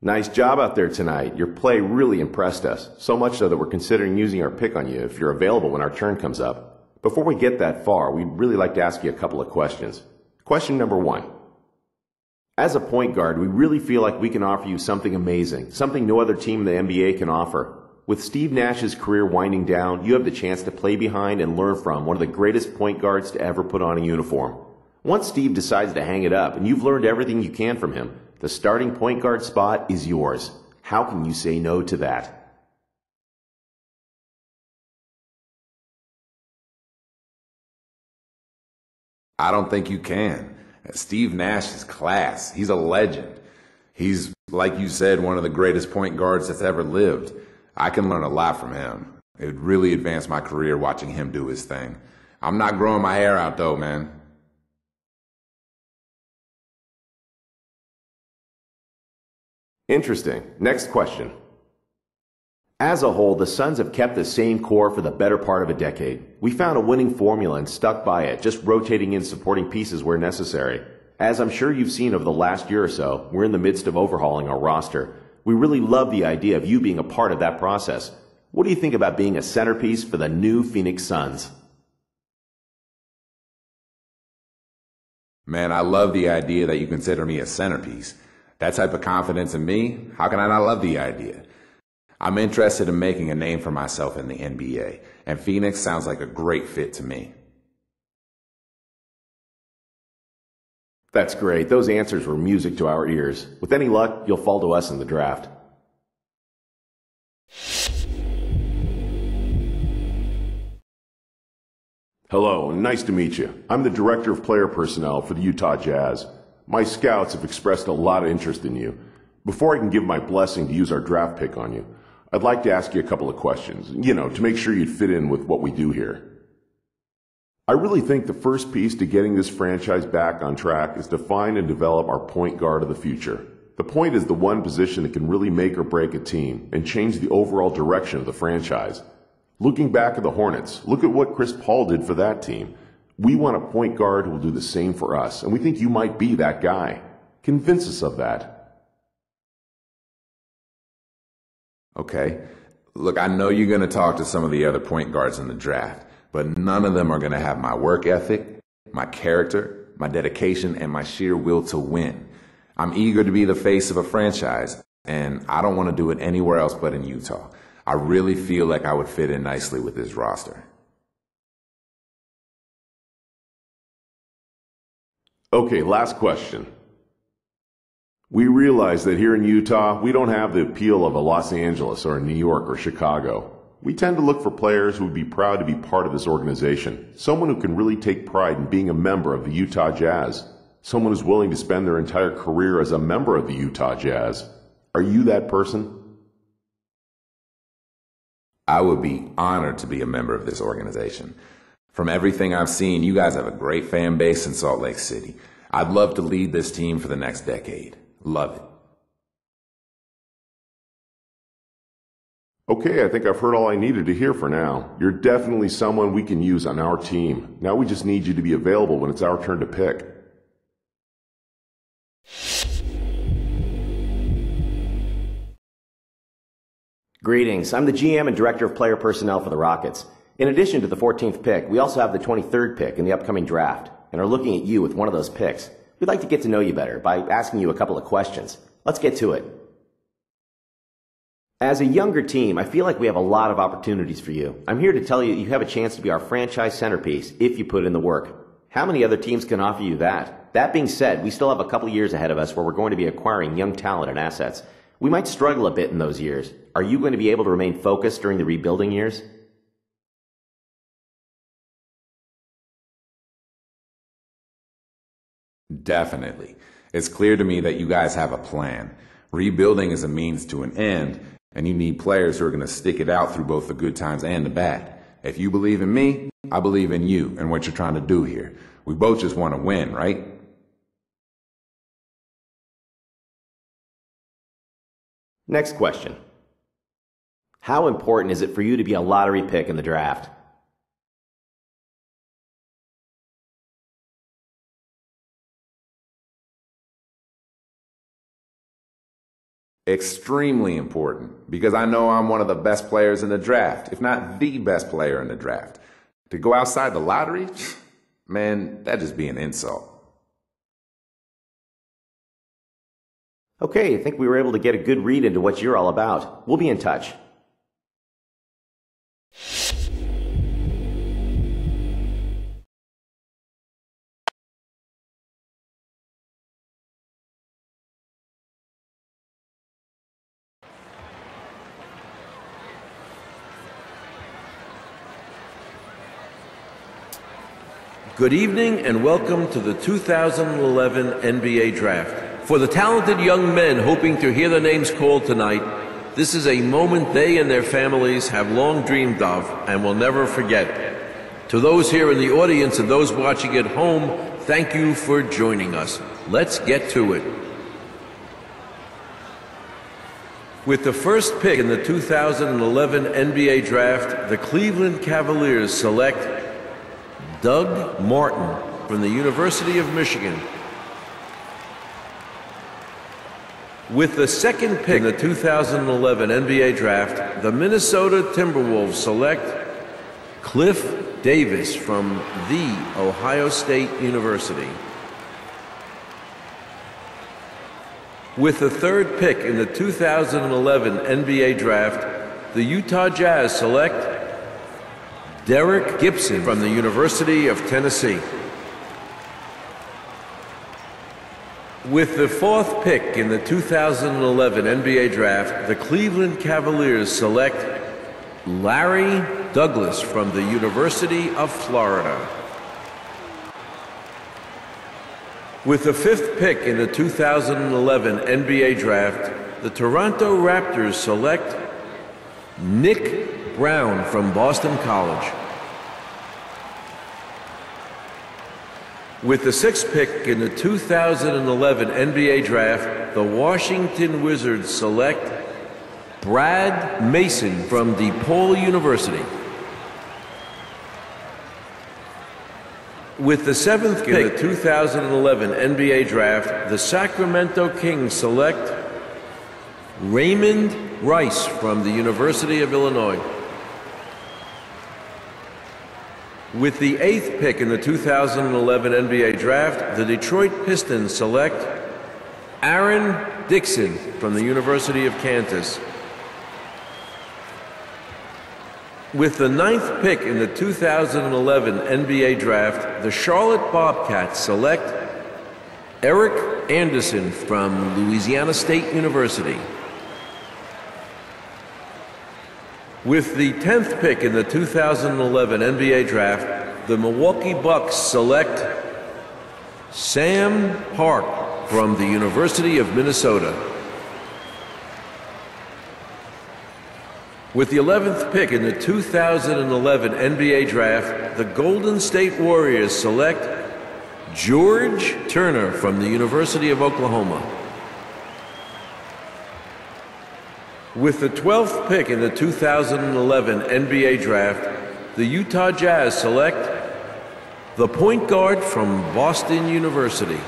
Nice job out there tonight. Your play really impressed us, so much so that we're considering using our pick on you if you're available when our turn comes up. Before we get that far, we'd really like to ask you a couple of questions. Question number one. As a point guard, we really feel like we can offer you something amazing, something no other team in the NBA can offer. With Steve Nash's career winding down, you have the chance to play behind and learn from one of the greatest point guards to ever put on a uniform. Once Steve decides to hang it up and you've learned everything you can from him, the starting point guard spot is yours. How can you say no to that? I don't think you can. Steve Nash is class. He's a legend. He's, like you said, one of the greatest point guards that's ever lived. I can learn a lot from him. It would really advance my career watching him do his thing. I'm not growing my hair out though, man. Interesting. Next question. As a whole, the Suns have kept the same core for the better part of a decade. We found a winning formula and stuck by it, just rotating in supporting pieces where necessary. As I'm sure you've seen over the last year or so, we're in the midst of overhauling our roster. We really love the idea of you being a part of that process. What do you think about being a centerpiece for the new Phoenix Suns? Man, I love the idea that you consider me a centerpiece. That type of confidence in me, how can I not love the idea? I'm interested in making a name for myself in the NBA, and Phoenix sounds like a great fit to me. That's great. Those answers were music to our ears. With any luck, you'll fall to us in the draft. Hello, and nice to meet you. I'm the Director of Player Personnel for the Utah Jazz. My scouts have expressed a lot of interest in you. Before I can give my blessing to use our draft pick on you, I'd like to ask you a couple of questions, to make sure you'd fit in with what we do here. I really think the first piece to getting this franchise back on track is to find and develop our point guard of the future. The point is the one position that can really make or break a team and change the overall direction of the franchise. Looking back at the Hornets, look at what Chris Paul did for that team. We want a point guard who will do the same for us, and we think you might be that guy. Convince us of that. Okay. Look, I know you're going to talk to some of the other point guards in the draft, but none of them are going to have my work ethic, my character, my dedication, and my sheer will to win. I'm eager to be the face of a franchise, and I don't want to do it anywhere else but in Utah. I really feel like I would fit in nicely with this roster. Okay, last question. We realize that here in Utah, we don't have the appeal of a Los Angeles or a New York or Chicago. We tend to look for players who would be proud to be part of this organization, someone who can really take pride in being a member of the Utah Jazz, someone who's willing to spend their entire career as a member of the Utah Jazz. Are you that person? I would be honored to be a member of this organization. From everything I've seen, you guys have a great fan base in Salt Lake City. I'd love to lead this team for the next decade. Love it. Okay, I think I've heard all I needed to hear for now. You're definitely someone we can use on our team. Now we just need you to be available when it's our turn to pick. Greetings. I'm the GM and Director of Player Personnel for the Rockets. In addition to the 14th pick, we also have the 23rd pick in the upcoming draft and are looking at you with one of those picks. We'd like to get to know you better by asking you a couple of questions. Let's get to it. As a younger team, I feel like we have a lot of opportunities for you. I'm here to tell you that you have a chance to be our franchise centerpiece if you put in the work. How many other teams can offer you that? That being said, we still have a couple years ahead of us where we're going to be acquiring young talent and assets. We might struggle a bit in those years. Are you going to be able to remain focused during the rebuilding years? Definitely. It's clear to me that you guys have a plan. Rebuilding is a means to an end, and you need players who are going to stick it out through both the good times and the bad. If you believe in me, I believe in you and what you're trying to do here. We both just want to win, right? Next question. How important is it for you to be a lottery pick in the draft? Extremely important, because I know I'm one of the best players in the draft, if not the best player in the draft. To go outside the lottery? Man, that'd just be an insult. Okay, I think we were able to get a good read into what you're all about. We'll be in touch. Good evening and welcome to the 2011 NBA Draft. For the talented young men hoping to hear their names called tonight, this is a moment they and their families have long dreamed of and will never forget. To those here in the audience and those watching at home, thank you for joining us. Let's get to it. With the first pick in the 2011 NBA Draft, the Cleveland Cavaliers select Doug Martin from the University of Michigan. With the second pick in the 2011 NBA Draft, the Minnesota Timberwolves select Cliff Davis from The Ohio State University. With the third pick in the 2011 NBA Draft, the Utah Jazz select Derek Gibson from the University of Tennessee. With the fourth pick in the 2011 NBA Draft, the Cleveland Cavaliers select Larry Douglas from the University of Florida. With the fifth pick in the 2011 NBA Draft, the Toronto Raptors select Nick Brown from Boston College. With the sixth pick in the 2011 NBA Draft, the Washington Wizards select Brad Mason from DePaul University. With the seventh pick in the 2011 NBA Draft, the Sacramento Kings select Raymond Rice from the University of Illinois. With the eighth pick in the 2011 NBA Draft, the Detroit Pistons select Aaron Dixon from the University of Kansas. With the ninth pick in the 2011 NBA Draft, the Charlotte Bobcats select Eric Anderson from Louisiana State University. With the 10th pick in the 2011 NBA Draft, the Milwaukee Bucks select Sam Park from the University of Minnesota. With the 11th pick in the 2011 NBA Draft, the Golden State Warriors select George Turner from the University of Oklahoma. With the 12th pick in the 2011 NBA Draft, the Utah Jazz select the point guard from Boston University.